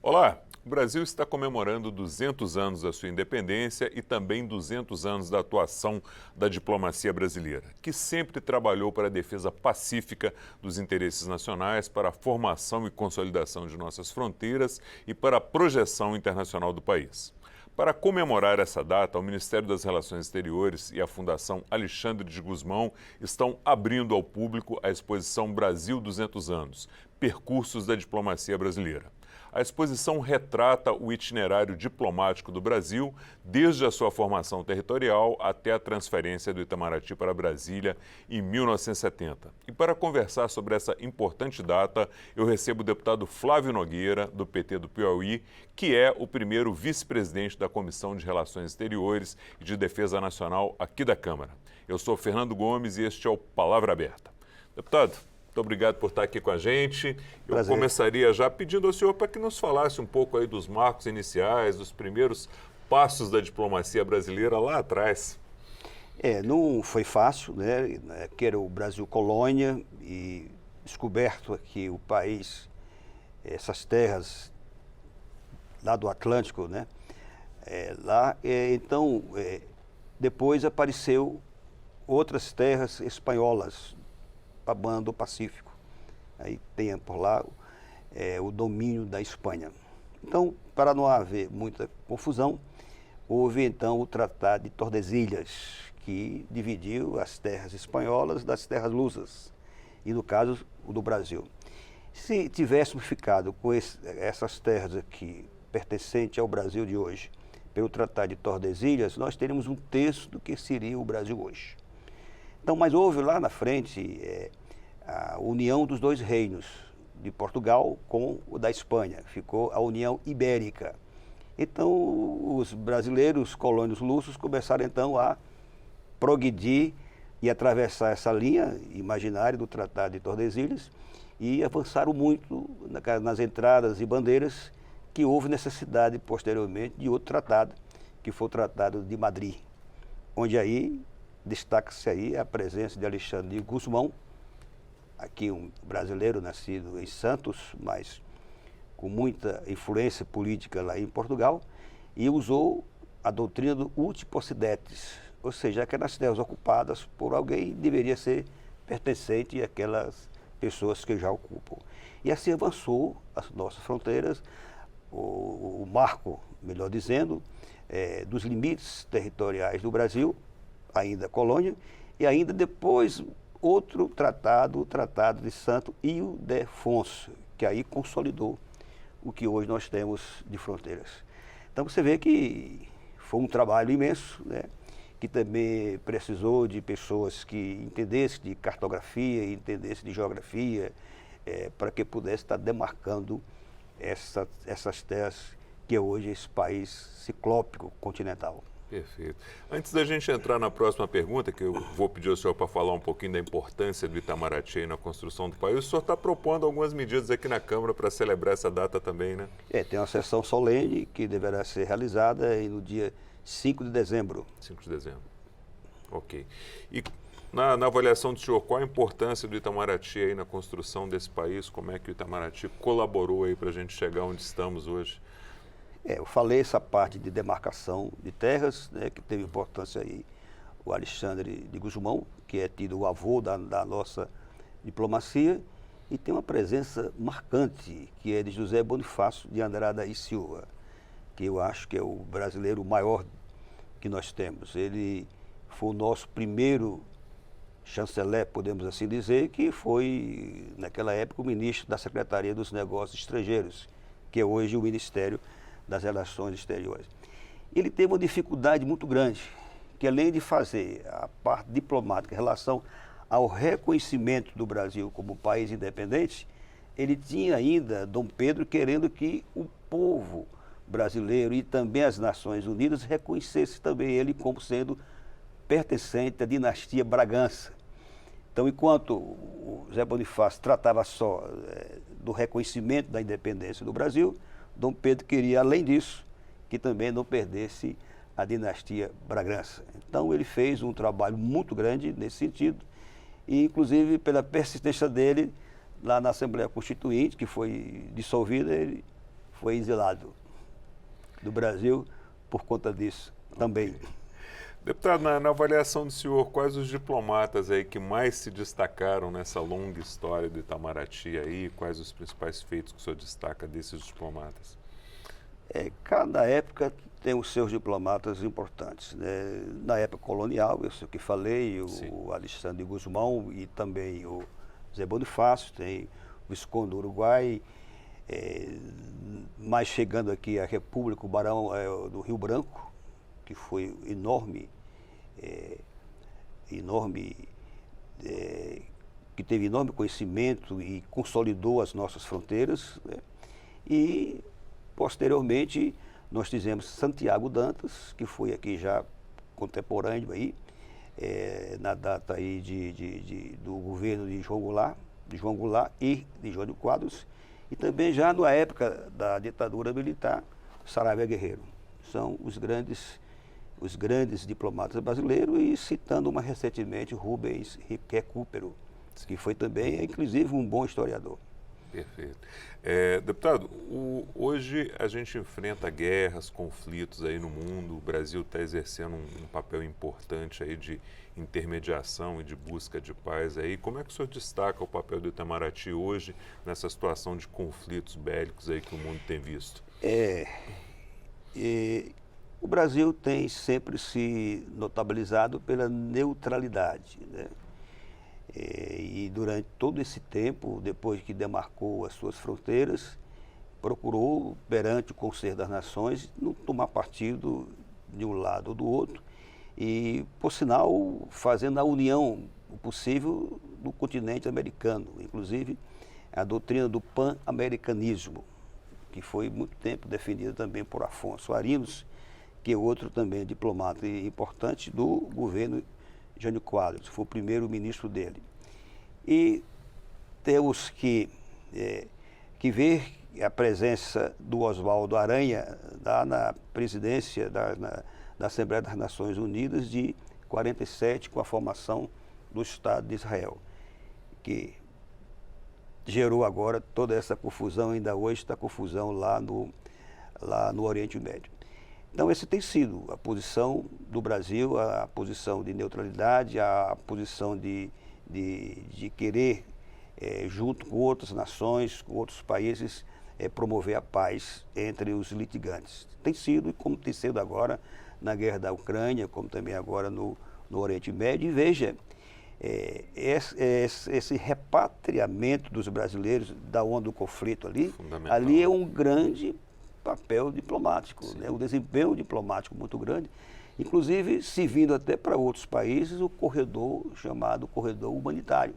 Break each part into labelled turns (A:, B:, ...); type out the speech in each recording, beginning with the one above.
A: Olá! O Brasil está comemorando 200 anos da sua independência e também 200 anos da atuação da diplomacia brasileira, que sempre trabalhou para a defesa pacífica dos interesses nacionais, para a formação e consolidação de nossas fronteiras e para a projeção internacional do país. Para comemorar essa data, o Ministério das Relações Exteriores e a Fundação Alexandre de Gusmão estão abrindo ao público a exposição Brasil 200 anos, Percursos da Diplomacia Brasileira. A exposição retrata o itinerário diplomático do Brasil, desde a sua formação territorial até a transferência do Itamaraty para Brasília em 1970. E para conversar sobre essa importante data, eu recebo o deputado Flávio Nogueira, do PT do Piauí, que é o primeiro vice-presidente da Comissão de Relações Exteriores e de Defesa Nacional aqui da Câmara. Eu sou Fernando Gomes e este é o Palavra Aberta. Deputado, muito obrigado por estar aqui com a gente. Eu
B: Prazer.
A: Começaria já pedindo ao senhor para que nos falasse um pouco aí dos marcos iniciais, dos primeiros passos da diplomacia brasileira lá atrás.
B: Não foi fácil, né? Que era o Brasil colônia e descoberto aqui o país, essas terras lá do Atlântico, né? Depois apareceu outras terras espanholas, a banda do Pacífico. Aí tem por lá o domínio da Espanha. Então, para não haver muita confusão, houve então o Tratado de Tordesilhas, que dividiu as terras espanholas das terras lusas, e no caso o do Brasil. Se tivéssemos ficado com essas terras aqui, pertencentes ao Brasil de hoje, pelo Tratado de Tordesilhas, nós teríamos um terço do que seria o Brasil hoje. Então, mas houve lá na frente a união dos dois reinos, de Portugal com o da Espanha. Ficou a União Ibérica. Então, os brasileiros, colônios lusos, começaram então a progredir e atravessar essa linha imaginária do Tratado de Tordesilhas e avançaram muito nas entradas e bandeiras, que houve necessidade posteriormente de outro tratado, que foi o Tratado de Madrid, onde aí destaca-se aí a presença de Alexandre de Gusmão, aqui um brasileiro nascido em Santos, mas com muita influência política lá em Portugal, e usou a doutrina do uti possidetis, ou seja, aquelas terras ocupadas por alguém deveria ser pertencente àquelas pessoas que já ocupam. E assim avançou as nossas fronteiras, o marco, melhor dizendo, dos limites territoriais do Brasil, ainda colônia, e ainda depois outro tratado, o Tratado de Santo Ildefonso, que aí consolidou o que hoje nós temos de fronteiras. Então você vê que foi um trabalho imenso, né, que também precisou de pessoas que entendessem de cartografia, entendessem de geografia, para que pudesse estar demarcando essas terras que é hoje esse país ciclópico continental.
A: Perfeito. Antes da gente entrar na próxima pergunta, que eu vou pedir ao senhor para falar um pouquinho da importância do Itamaraty aí na construção do país, o senhor está propondo algumas medidas aqui na Câmara para celebrar essa data também, né?
B: Tem uma sessão solene que deverá ser realizada no dia 5 de dezembro.
A: 5 de dezembro. Ok. E na avaliação do senhor, qual a importância do Itamaraty aí na construção desse país? Como é que o Itamaraty colaborou aí para a gente chegar onde estamos hoje?
B: Eu falei essa parte de demarcação de terras, né, que teve importância aí o Alexandre de Gusmão, que é tido o avô da nossa diplomacia, e tem uma presença marcante, que é de José Bonifácio de Andrada e Silva, que eu acho que é o brasileiro maior que nós temos. Ele foi o nosso primeiro chanceler, podemos assim dizer, que foi, naquela época, o ministro da Secretaria dos Negócios Estrangeiros, que é hoje o Ministério das Relações Exteriores. Ele teve uma dificuldade muito grande, que além de fazer a parte diplomática em relação ao reconhecimento do Brasil como país independente, ele tinha ainda Dom Pedro querendo que o povo brasileiro e também as Nações Unidas reconhecesse também ele como sendo pertencente à dinastia Bragança. Então, enquanto o Zé Bonifácio tratava só do reconhecimento da independência do Brasil, Dom Pedro queria, além disso, que também não perdesse a dinastia Bragança. Então ele fez um trabalho muito grande nesse sentido, e inclusive pela persistência dele, lá na Assembleia Constituinte, que foi dissolvida, ele foi exilado do Brasil por conta disso também.
A: Deputado, na avaliação do senhor, quais os diplomatas aí que mais se destacaram nessa longa história do Itamaraty aí? Quais os principais feitos que o senhor destaca desses diplomatas?
B: Cada época tem os seus diplomatas importantes, né? Na época colonial, eu sei o que falei, o Alexandre Gusmão e também o Zé Bonifácio, tem o Visconde do Uruguai, mais chegando aqui a República, o Barão do Rio Branco, que foi enorme, que teve enorme conhecimento e consolidou as nossas fronteiras, né? E, posteriormente, nós fizemos Santiago Dantas, que foi aqui já contemporâneo aí, na data aí do governo de João Goulart e de Jânio Quadros, e também já na época da ditadura militar, Saravia Guerreiro. São os grandes diplomatas brasileiros, e citando mais recentemente Rubens Riquet Cúpero, que foi também, inclusive, um bom historiador.
A: Perfeito. Deputado, hoje a gente enfrenta guerras, conflitos aí no mundo, o Brasil está exercendo um papel importante aí de intermediação e de busca de paz aí. Como é que o senhor destaca o papel do Itamaraty hoje nessa situação de conflitos bélicos aí que o mundo tem visto?
B: O Brasil tem sempre se notabilizado pela neutralidade, né? E durante todo esse tempo, depois que demarcou as suas fronteiras, procurou, perante o Conselho das Nações, não tomar partido de um lado ou do outro, e, por sinal, fazendo a união possível do continente americano, inclusive a doutrina do pan-americanismo, que foi muito tempo defendida também por Afonso Arinos, que é outro também diplomata importante do governo Jânio Quadros, foi o primeiro ministro dele. E temos que ver a presença do Oswaldo Aranha lá na presidência da Assembleia das Nações Unidas de 47, com a formação do Estado de Israel, que gerou agora toda essa confusão, ainda hoje está confusão lá no Oriente Médio. Então, essa tem sido a posição do Brasil, a posição de neutralidade, a posição de querer, junto com outras nações, com outros países, promover a paz entre os litigantes. Tem sido, e como tem sido agora na guerra da Ucrânia, como também agora no Oriente Médio. E veja, esse repatriamento dos brasileiros da onda do conflito ali é um grande papel diplomático, né? Um desempenho diplomático muito grande, inclusive servindo até para outros países o corredor chamado corredor humanitário,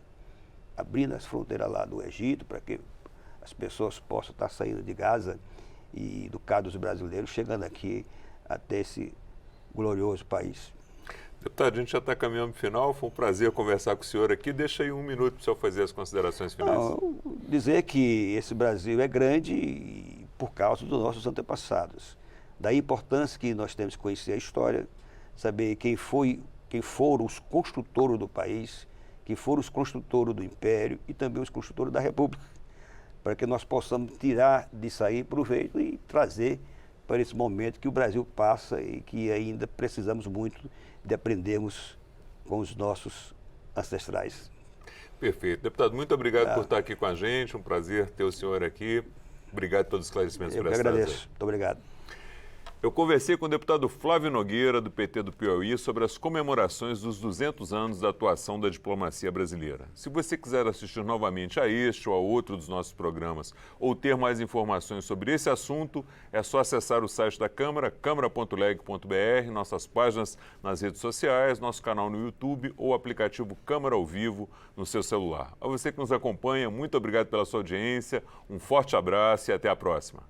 B: abrindo as fronteiras lá do Egito para que as pessoas possam estar saindo de Gaza e, do caso dos brasileiros, chegando aqui até esse glorioso país.
A: Deputado, a gente já está caminhando para o final, foi um prazer conversar com o senhor aqui. Deixa aí um minuto para o senhor fazer as considerações finais.
B: Dizer que esse Brasil é grande por causa dos nossos antepassados. Daí a importância que nós temos que conhecer a história, saber quem foram os construtores do país, quem foram os construtores do Império e também os construtores da República, para que nós possamos tirar disso aí proveito e trazer para esse momento que o Brasil passa e que ainda precisamos muito de aprendermos com os nossos ancestrais.
A: Perfeito. Deputado, muito obrigado por estar aqui com a gente, um prazer ter o senhor aqui. Obrigado por todos os esclarecimentos prestados.
B: Eu agradeço. Muito obrigado.
A: Eu conversei com o deputado Flávio Nogueira, do PT do Piauí, sobre as comemorações dos 200 anos da atuação da diplomacia brasileira. Se você quiser assistir novamente a este ou a outro dos nossos programas ou ter mais informações sobre esse assunto, é só acessar o site da Câmara, câmara.leg.br, nossas páginas nas redes sociais, nosso canal no YouTube ou o aplicativo Câmara ao Vivo no seu celular. A você que nos acompanha, muito obrigado pela sua audiência, um forte abraço e até a próxima.